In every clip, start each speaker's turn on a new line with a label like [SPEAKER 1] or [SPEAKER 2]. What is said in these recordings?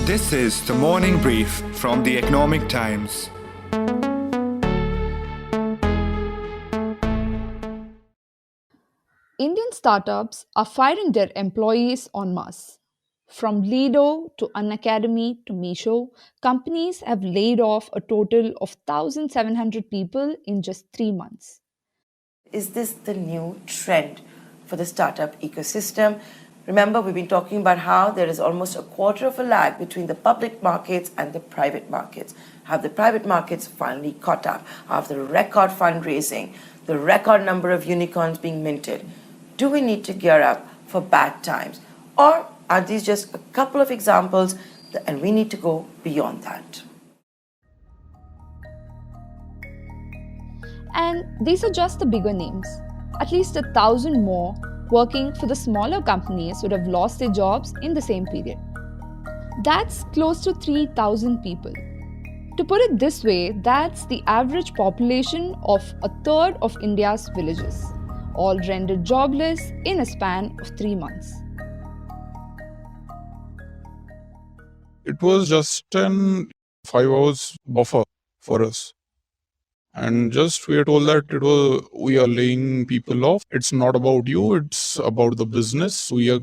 [SPEAKER 1] This is the morning brief from the Economic Times.
[SPEAKER 2] Indian startups are firing their employees en masse. From Lido to Unacademy to Meesho, companies have laid off a total of 1,700 people in just 3 months.
[SPEAKER 3] Is this the new trend for the startup ecosystem? Remember, we've been talking about how there is almost a quarter of a lag between the public markets and the private markets. Have the private markets finally caught up after record fundraising, the record number of unicorns being minted? Do we need to gear up for bad times? Or are these just a couple of examples and we need to go beyond that?
[SPEAKER 2] And these are just the bigger names. At least 1,000 more working for the smaller companies would have lost their jobs in the same period. That's close to 3,000 people. To put it this way, that's the average population of a third of India's villages, all rendered jobless in a span of 3 months.
[SPEAKER 4] It was just an 5 hours buffer for us. And just we are told that we are laying people off. It's not about you, it's about the business. We are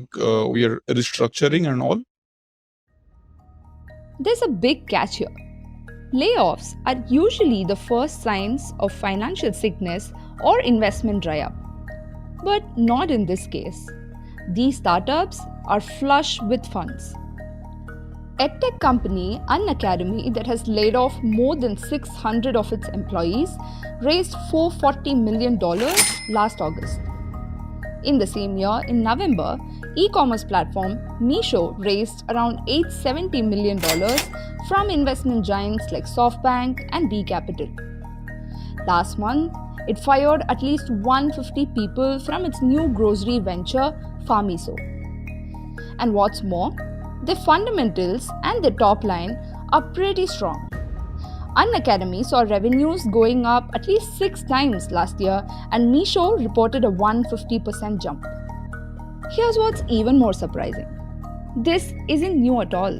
[SPEAKER 4] restructuring and all.
[SPEAKER 2] There's a big catch here. Layoffs are usually the first signs of financial sickness or investment dry up. But not in this case. These startups are flush with funds. EdTech company Unacademy, that has laid off more than 600 of its employees, raised $440 million last August. In the same year, in November, e-commerce platform Meesho raised around $870 million from investment giants like SoftBank and B Capital. Last month, it fired at least 150 people from its new grocery venture, Meesho. And what's more, their fundamentals and their top line are pretty strong. Unacademy saw revenues going up at least 6 times last year, and Meesho reported a 150% jump. Here's what's even more surprising. This isn't new at all.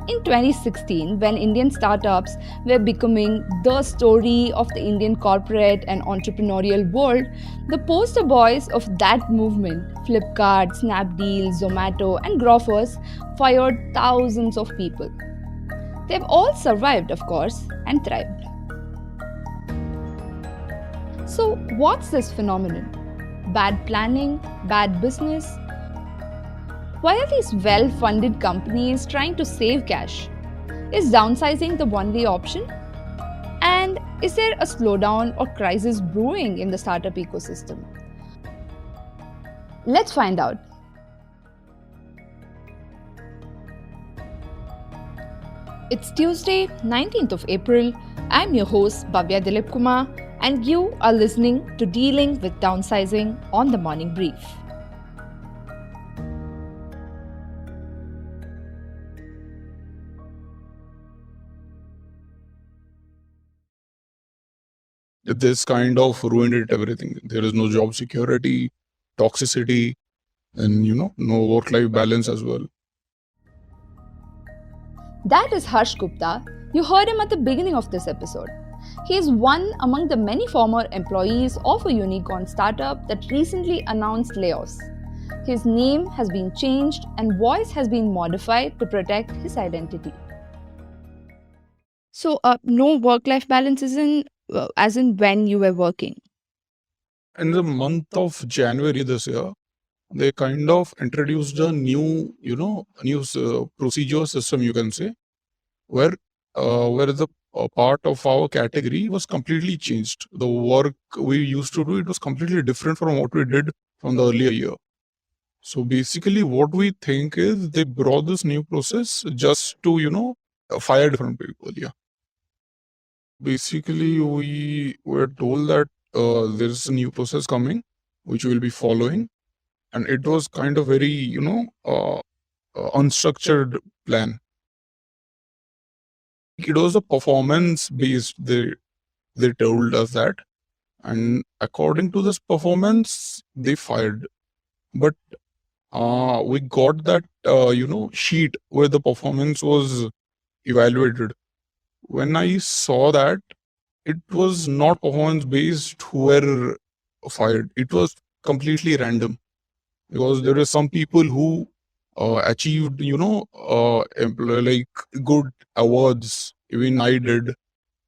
[SPEAKER 2] In 2016, when Indian startups were becoming the story of the Indian corporate and entrepreneurial world, the poster boys of that movement, Flipkart, Snapdeal, Zomato, and Grofers, fired thousands of people. They've all survived, of course, and thrived. So, what's this phenomenon? Bad planning? Bad business? Why are these well-funded companies trying to save cash? Is downsizing the only option? And is there a slowdown or crisis brewing in the startup ecosystem? Let's find out. It's Tuesday, 19th of April. I'm your host, Bhavya Dilipkumar, and you are listening to Dealing with Downsizing on the Morning Brief.
[SPEAKER 4] This kind of ruined everything. There is no job security, toxicity, and no work-life balance as well.
[SPEAKER 2] That is Harsh Gupta. You heard him at the beginning of this episode. He is one among the many former employees of a unicorn startup that recently announced layoffs. His name has been changed and voice has been modified to protect his identity. So, no work-life balance isn't as in when you were working.
[SPEAKER 4] In the month of January this year, they kind of introduced a new procedure system, you can say, where the part of our category was completely changed. The work we used to do, it was completely different from what we did from the earlier year. So basically what we think is they brought this new process just to, fire different people. Yeah. Basically, we were told that there's a new process coming, which we'll be following. And it was kind of very, unstructured plan. It was a performance-based, they told us that. And according to this performance, they fired. But we got that sheet where the performance was evaluated. When I saw that, it was not performance based who were fired. It was completely random, because there were some people who achieved like good awards. Even I did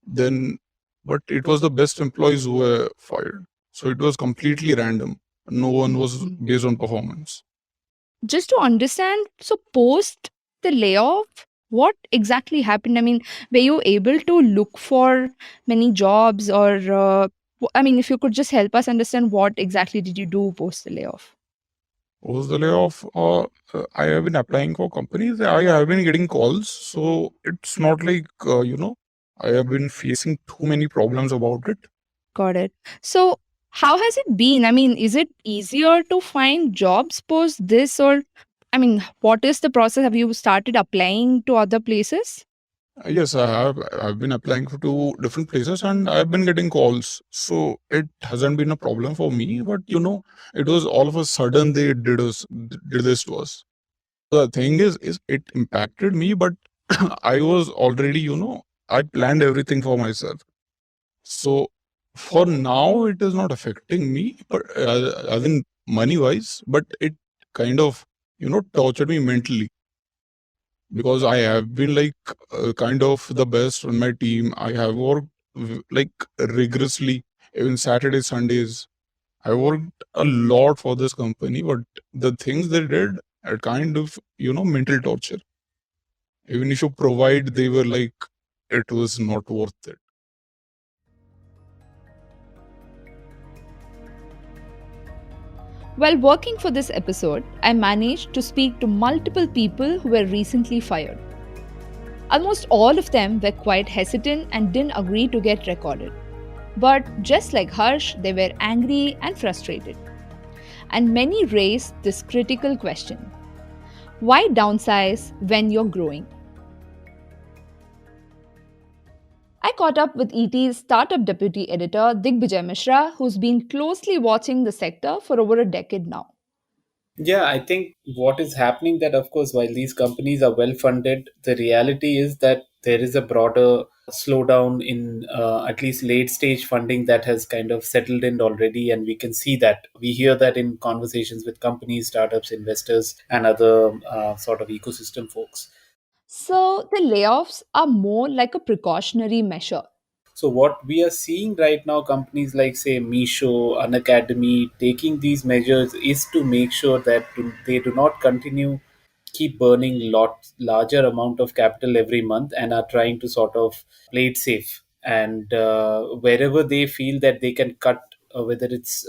[SPEAKER 4] then, but it was the best employees who were fired. So it was completely random. No one was based on performance.
[SPEAKER 2] Just to understand, so post the layoff, what exactly happened? I mean, were you able to look for many jobs, or I mean, if you could just help us understand what exactly did you do post the layoff?
[SPEAKER 4] Was the layoff? I have been applying for companies. I have been getting calls, so it's not like I have been facing too many problems about it.
[SPEAKER 2] Got it. So, how has it been? I mean, is it easier to find jobs post this, or I mean, what is the process? Have you started applying to other places?
[SPEAKER 4] Yes, I have. I've been applying for two different places, and I've been getting calls. So it hasn't been a problem for me. But it was all of a sudden they did this to us. The thing is it impacted me, but I was already, I planned everything for myself. So for now, it is not affecting me, but as in money wise, but it kind of, tortured me mentally, because I have been like kind of the best on my team. I have worked like rigorously, even Saturday, Sundays. I worked a lot for this company, but the things they did are kind of, mental torture. Even if you provide, they were like, it was not worth it.
[SPEAKER 2] While working for this episode, I managed to speak to multiple people who were recently fired. Almost all of them were quite hesitant and didn't agree to get recorded. But just like Harsh, they were angry and frustrated. And many raised this critical question: why downsize when you're growing? I caught up with ET's startup deputy editor Digbijay Mishra, who's been closely watching the sector for over a decade now.
[SPEAKER 5] Yeah, I think what is happening that, of course, while these companies are well funded, the reality is that there is a broader slowdown in at least late stage funding that has kind of settled in already. And we can see that. We hear that in conversations with companies, startups, investors, and other sort of ecosystem folks.
[SPEAKER 2] So the layoffs are more like a precautionary measure.
[SPEAKER 5] So what we are seeing right now, companies like say Meesho, Unacademy, taking these measures is to make sure that they do not continue keep burning larger amount of capital every month and are trying to sort of play it safe. And wherever they feel that they can cut, whether it's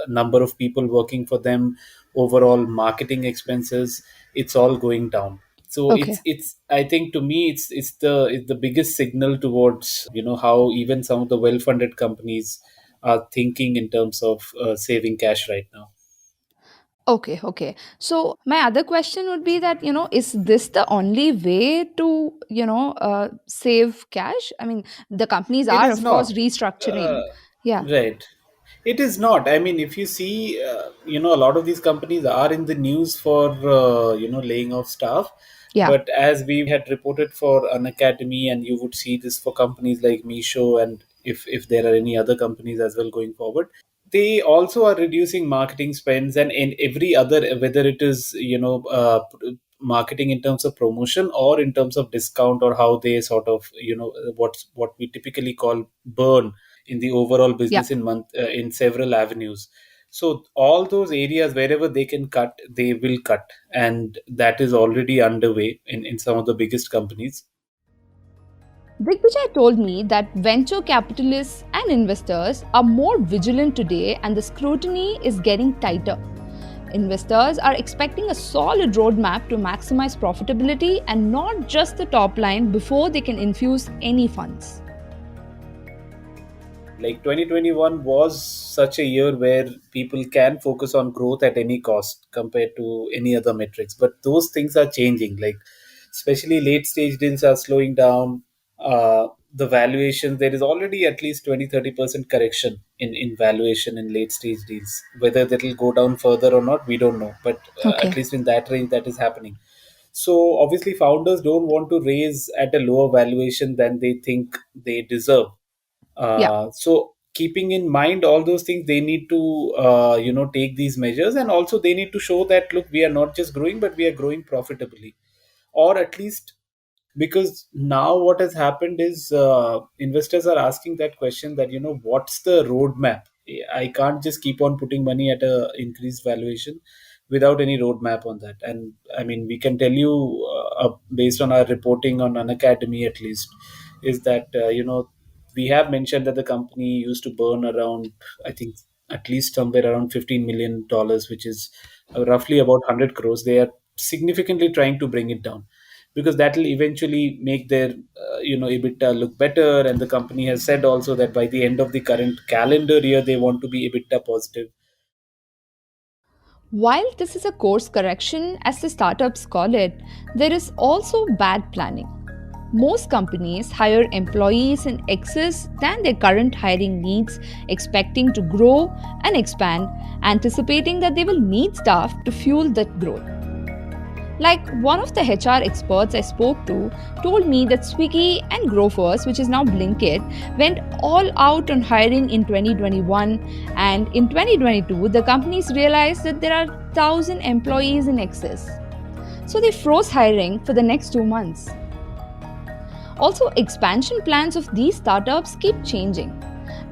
[SPEAKER 5] number of people working for them, overall marketing expenses, it's all going down. So
[SPEAKER 2] Okay.
[SPEAKER 5] it's I think to me it's the biggest signal towards how even some of the well funded companies are thinking in terms of saving cash right now.
[SPEAKER 2] Okay, okay. So my other question would be that, is this the only way to, save cash? I mean, the companies
[SPEAKER 5] It
[SPEAKER 2] are,
[SPEAKER 5] is
[SPEAKER 2] of course,
[SPEAKER 5] not.
[SPEAKER 2] restructuring.
[SPEAKER 5] Uh,
[SPEAKER 2] Yeah,
[SPEAKER 5] right. It is not. I mean, if you see, a lot of these companies are in the news for, laying off staff.
[SPEAKER 2] yeah.
[SPEAKER 5] But as we had reported for Unacademy, and you would see this for companies like Meesho, and if there are any other companies as well going forward, they also are reducing marketing spends and in every other, whether it is marketing in terms of promotion or in terms of discount, or how they sort of what we typically call burn in the overall
[SPEAKER 2] Yeah.
[SPEAKER 5] business in several avenues. So all those areas wherever they can cut, they will cut, and that is already underway in some of the biggest companies.
[SPEAKER 2] Digbijay told me that venture capitalists and investors are more vigilant today and the scrutiny is getting tighter. Investors are expecting a solid roadmap to maximize profitability and not just the top line before they can infuse any funds.
[SPEAKER 5] Like 2021 was such a year where people can focus on growth at any cost compared to any other metrics, but those things are changing. Like especially late stage deals are slowing down. the valuation, there is already at least 20-30% correction in valuation in late stage deals. Whether that will go down further or not, we don't know. But at
[SPEAKER 2] Okay.
[SPEAKER 5] least in that range, that is happening. So obviously, founders don't want to raise at a lower valuation than they think they deserve.
[SPEAKER 2] Yeah.
[SPEAKER 5] So keeping in mind all those things, they need to take these measures, and also they need to show that, look, we are not just growing, but we are growing profitably, or at least, because now what has happened is investors are asking that question, that what's the roadmap. I can't just keep on putting money at a increased valuation without any roadmap on that. And I mean, we can tell you, based on our reporting on Unacademy at least, is that we have mentioned that the company used to burn around, I think, at least somewhere around $15 million, which is roughly about 100 crores. They are significantly trying to bring it down, because that will eventually make their EBITDA look better. And the company has said also that by the end of the current calendar year, they want to be EBITDA positive.
[SPEAKER 2] While this is a course correction, as the startups call it, there is also bad planning. Most companies hire employees in excess than their current hiring needs, expecting to grow and expand, anticipating that they will need staff to fuel that growth. Like one of the HR experts I spoke to told me that Swiggy and Grofers, which is now Blinkit, went all out on hiring in 2021, and in 2022 the companies realized that there are 1,000 employees in excess. So they froze hiring for the next 2 months. Also, expansion plans of these startups keep changing.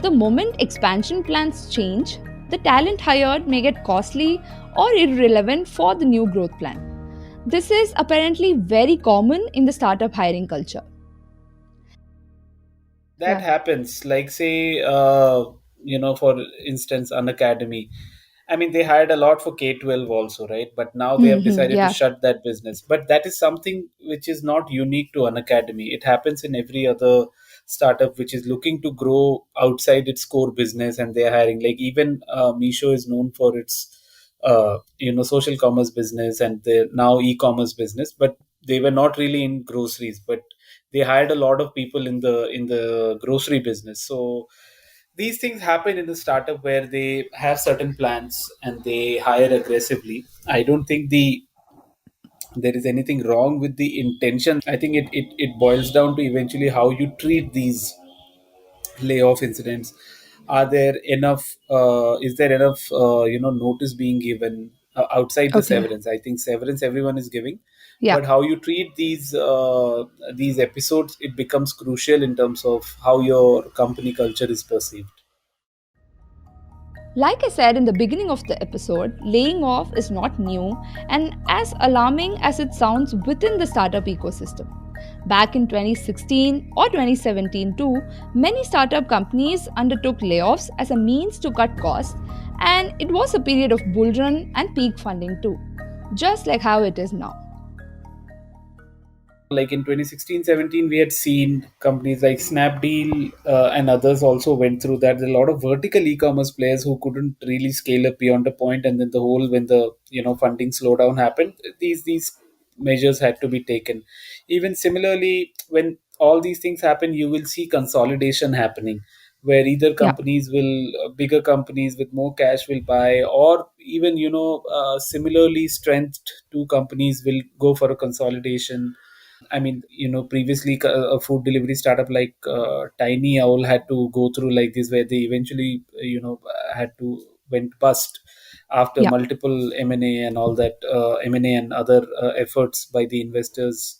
[SPEAKER 2] The moment expansion plans change, the talent hired may get costly or irrelevant for the new growth plan. This is apparently very common in the startup hiring culture.
[SPEAKER 5] That
[SPEAKER 2] Yeah.
[SPEAKER 5] happens, like, say, for instance, Unacademy. I mean, they hired a lot for K-12 also, right? But now they have decided to
[SPEAKER 2] Yeah.
[SPEAKER 5] shut that business. But that is something which is not unique to Unacademy. It happens in every other startup which is looking to grow outside its core business, and they're hiring. Like, even Meesho is known for its social commerce business, and they're now e-commerce business, but they were not really in groceries. But they hired a lot of people in the grocery business. So these things happen in the startup, where they have certain plans and they hire aggressively. I don't think there is anything wrong with the intention. I think it boils down to eventually how you treat these layoff incidents. Are there enough is there enough notice being given outside the
[SPEAKER 2] Okay.
[SPEAKER 5] severance? I think severance everyone is giving,
[SPEAKER 2] Yeah.
[SPEAKER 5] but how you treat these episodes, it becomes crucial in terms of how your company culture is perceived.
[SPEAKER 2] Like I said in the beginning of the episode, laying off is not new and as alarming as it sounds within the startup ecosystem. Back in 2016 or 2017 too, many startup companies undertook layoffs as a means to cut costs, and it was a period of bull run and peak funding too, just like how it is now.
[SPEAKER 5] Like in 2016-17, we had seen companies like Snapdeal and others also went through that. There are a lot of vertical e-commerce players who couldn't really scale up beyond a point, and then the whole, when the funding slowdown happened, these measures had to be taken. Even similarly, when all these things happen, you will see consolidation happening, where either
[SPEAKER 2] Yeah.
[SPEAKER 5] bigger companies with more cash will buy, or even similarly strengthened two companies will go for a consolidation. I mean, previously a food delivery startup like Tiny Owl had to go through like this, where they eventually, had to went bust after
[SPEAKER 2] Yeah.
[SPEAKER 5] multiple M&A and all that, M&A and other efforts by the investors.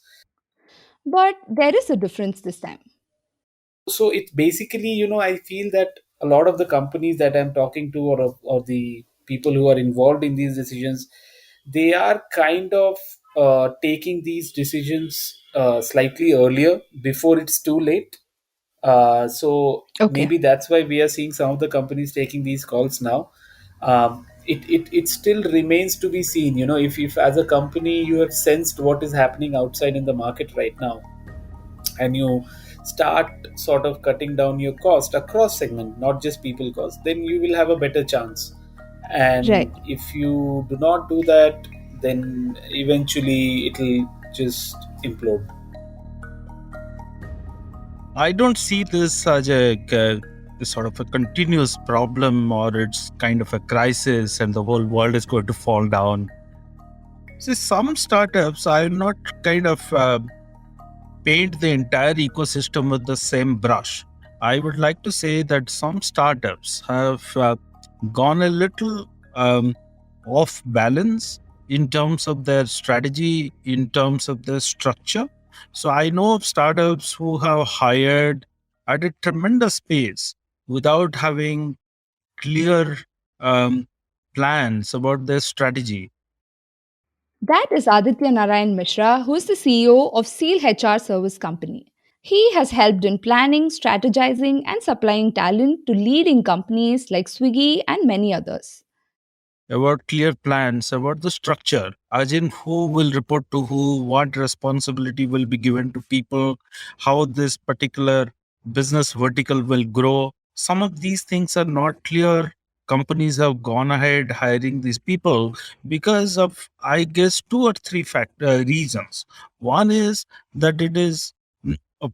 [SPEAKER 2] But there is a difference this time.
[SPEAKER 5] So it's basically, I feel that a lot of the companies that I'm talking to, or the people who are involved in these decisions, they are kind of taking these decisions slightly earlier, before it's too late. So
[SPEAKER 2] Okay.
[SPEAKER 5] maybe that's why we are seeing some of the companies taking these calls now. It still remains to be seen, if as a company you have sensed what is happening outside in the market right now, and you start sort of cutting down your cost across segment, not just people cost, then you will have a better chance.
[SPEAKER 2] Right.
[SPEAKER 5] And if you do not do that, then eventually it'll just implode.
[SPEAKER 6] I don't see this as a sort of a continuous problem, or it's kind of a crisis and the whole world is going to fall down. See, some startups, I will not kind of paint the entire ecosystem with the same brush. I would like to say that some startups have gone a little off balance in terms of their strategy, in terms of their structure. So I know of startups who have hired at a tremendous pace without having clear um, plans about their strategy.
[SPEAKER 2] That is Aditya Narayan Mishra, who is the CEO of CIEL HR Service Company. He has helped in planning, strategizing, and supplying talent to leading companies like Swiggy and many others.
[SPEAKER 6] About clear plans, about the structure, as in who will report to who, what responsibility will be given to people, how this particular business vertical will grow. Some of these things are not clear. Companies have gone ahead hiring these people because of, I guess, two or three reasons. One is that it is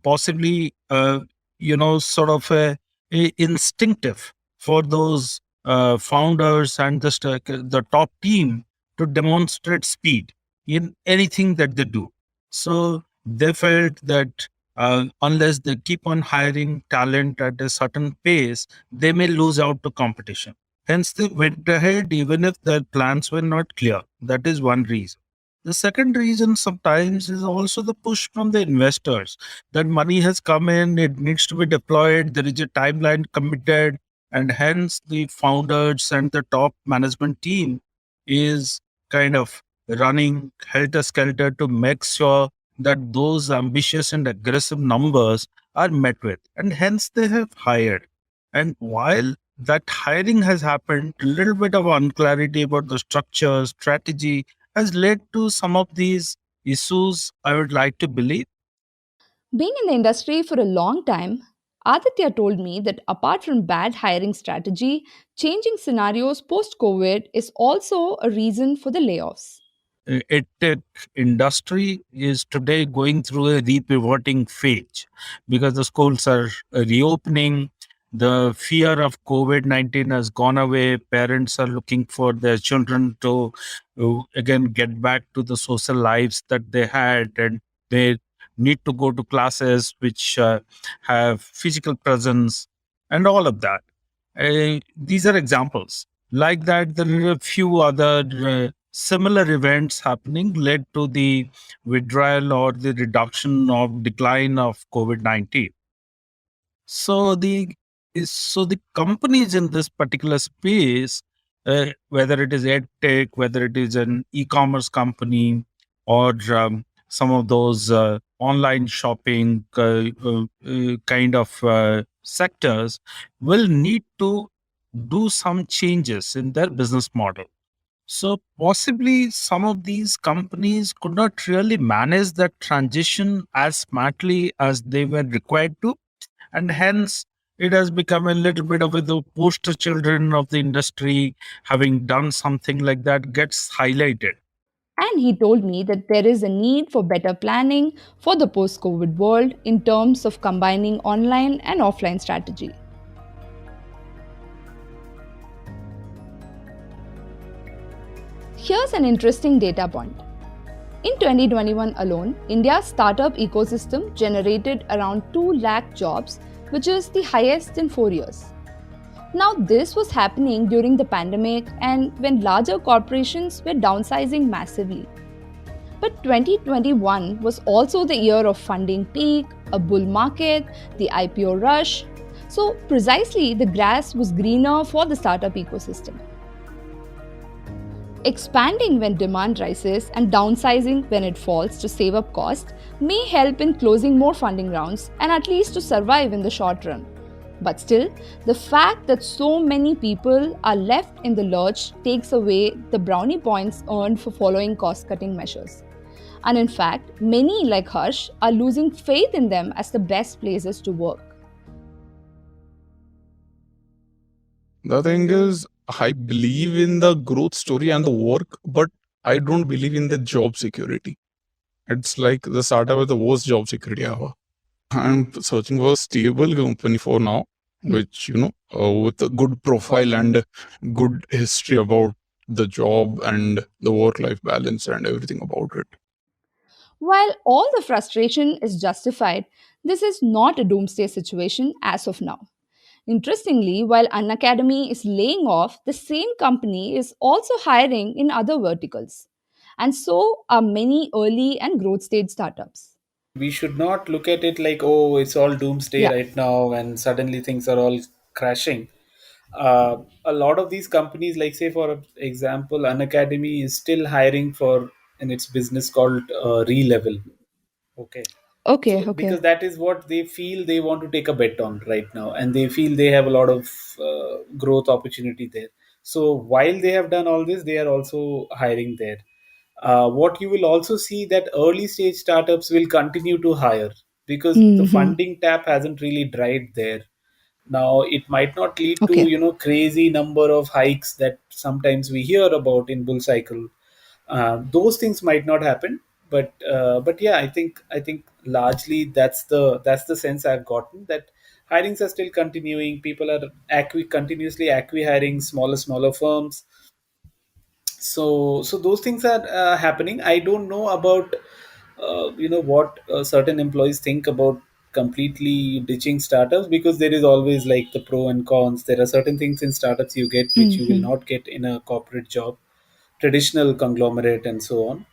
[SPEAKER 6] possibly, sort of a instinctive for those founders and the top team to demonstrate speed in anything that they do. So they felt that unless they keep on hiring talent at a certain pace, they may lose out to competition. Hence, they went ahead even if their plans were not clear. That is one reason. The second reason sometimes is also the push from the investors, that money has come in, it needs to be deployed, there is a timeline committed, and hence the founders and the top management team is kind of running helter skelter to make sure that those ambitious and aggressive numbers are met with, and hence they have hired. And while that hiring has happened, a little bit of unclarity about the structure strategy has led to some of these issues, I would like to believe.
[SPEAKER 2] Being in the industry for a long time, Aditya told me that apart from bad hiring strategy, changing scenarios post COVID is also a reason for the layoffs.
[SPEAKER 6] EdTech industry is today going through a repivoting phase because the schools are reopening. The fear of COVID-19 has gone away. Parents are looking for their children to again get back to the social lives that they had, and they need to go to classes which have physical presence and all of that. These are examples. Like that, there are a few other similar events happening led to the withdrawal or the reduction of decline of COVID-19. So the companies in this particular space, whether it is edtech, whether it is an e-commerce company, or some of those online shopping kind of sectors, will need to do some changes in their business model. So possibly some of these companies could not really manage that transition as smartly as they were required to, and hence it has become a little bit of the poster children of the industry. Having done something like that gets highlighted.
[SPEAKER 2] And he told me that there is a need for better planning for the post COVID world in terms of combining online and offline strategy. Here's an interesting data point. In 2021 alone, India's startup ecosystem generated around 2 lakh jobs, which is the highest in 4 years. Now, this was happening during the pandemic and when larger corporations were downsizing massively. But 2021 was also the year of funding peak, a bull market, the IPO rush. So, precisely, the grass was greener for the startup ecosystem. Expanding when demand rises and downsizing when it falls to save up cost may help in closing more funding rounds and at least to survive in the short run. But still, the fact that so many people are left in the lurch takes away the brownie points earned for following cost-cutting measures. And in fact, many like Harsh are losing faith in them as the best places to work.
[SPEAKER 4] The thing is, I believe in the growth story and the work, but I don't believe in the job security. It's like the startup with the worst job security ever. I'm searching for a stable company for now, which, with a good profile and good history about the job and the work-life balance and everything about it.
[SPEAKER 2] While all the frustration is justified, this is not a doomsday situation as of now. Interestingly, while Unacademy is laying off, the same company is also hiring in other verticals. And so are many early and growth stage startups.
[SPEAKER 5] We should not look at it like, oh, it's all doomsday
[SPEAKER 2] Yeah.
[SPEAKER 5] right now and suddenly things are all crashing. A lot of these companies, like say for example, Unacademy is still hiring for in its business called Relevel. Okay.
[SPEAKER 2] Okay,
[SPEAKER 5] So
[SPEAKER 2] okay.
[SPEAKER 5] because that is what they feel they want to take a bet on right now, and they feel they have a lot of growth opportunity there. So while they have done all this, they are also hiring there. What you will also see that early stage startups will continue to hire because the
[SPEAKER 2] Hmm.
[SPEAKER 5] funding tap hasn't really dried there. Now it might not lead to
[SPEAKER 2] Okay.
[SPEAKER 5] crazy number of hikes that sometimes we hear about in bull cycle. Those things might not happen, but yeah, I think largely that's the sense I've gotten, that hirings are still continuing. People are continuously hiring smaller firms. So those things are happening. I don't know about what certain employees think about completely ditching startups, because there is always like the pro and cons. There are certain things in startups you get which you will
[SPEAKER 2] Hmm.
[SPEAKER 5] not get in a corporate job, traditional conglomerate, and so on.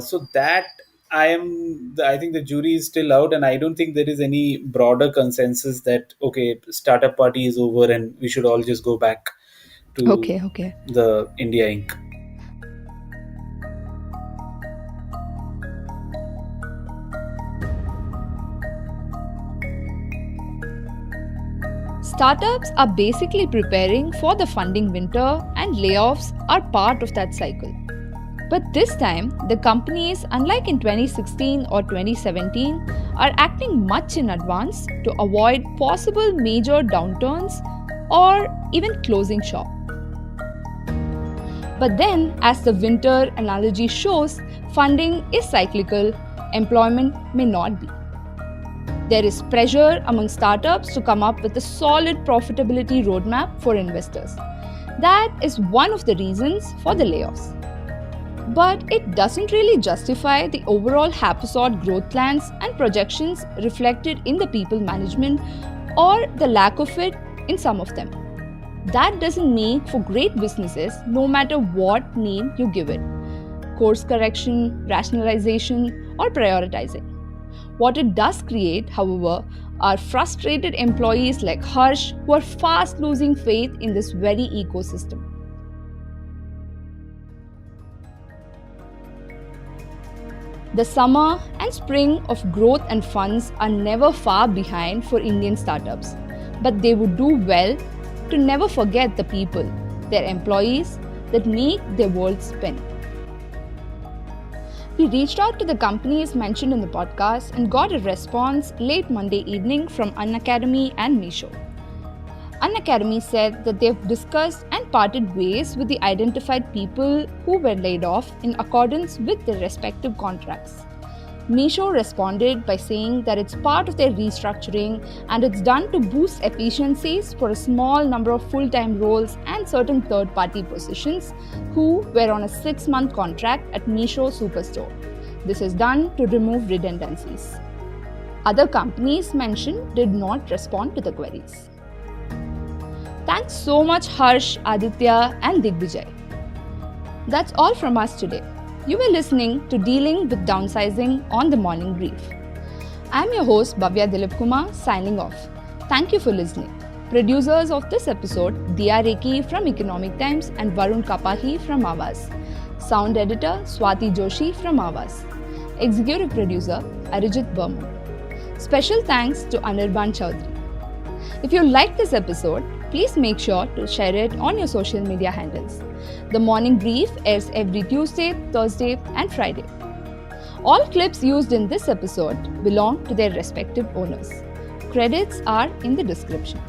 [SPEAKER 5] So that I think the jury is still out, and I don't think there is any broader consensus that okay, startup party is over and we should all just go back to
[SPEAKER 2] Okay, okay.
[SPEAKER 5] the India Inc.
[SPEAKER 2] Startups are basically preparing for the funding winter, and layoffs are part of that cycle. But this time, the companies, unlike in 2016 or 2017, are acting much in advance to avoid possible major downturns or even closing shop. But then, as the winter analogy shows, funding is cyclical, employment may not be. There is pressure among startups to come up with a solid profitability roadmap for investors. That is one of the reasons for the layoffs. But it doesn't really justify the overall haphazard growth plans and projections reflected in the people management or the lack of it in some of them. That doesn't make for great businesses no matter what name you give it: course correction, rationalization, or prioritizing. What it does create, however, are frustrated employees like Harsh who are fast losing faith in this very ecosystem. The summer and spring of growth and funds are never far behind for Indian startups, but they would do well to never forget the people, their employees, that make their world spin. We reached out to the companies mentioned in the podcast and got a response late Monday evening from Unacademy and Meesho. Unacademy said that they've discussed and parted ways with the identified people who were laid off in accordance with their respective contracts. Meesho responded by saying that it's part of their restructuring and it's done to boost efficiencies for a small number of full-time roles and certain third-party positions who were on a 6-month contract at Meesho Superstore. This is done to remove redundancies. Other companies mentioned did not respond to the queries. Thanks so much Harsh, Aditya and Digbijay. That's all from us today. You were listening to Dealing with Downsizing on the Morning Brief. I'm your host Bhavya Dilipkumar signing off. Thank you for listening. Producers of this episode, Diya Reki from Economic Times and Varun Kapahi from Avaz. Sound editor Swati Joshi from Avaz. Executive producer Arijit Burman. Special thanks to Anirban Chaudhary. If you liked this episode, please make sure to share it on your social media handles. The Morning Brief airs every Tuesday, Thursday, and Friday. All clips used in this episode belong to their respective owners. Credits are in the description.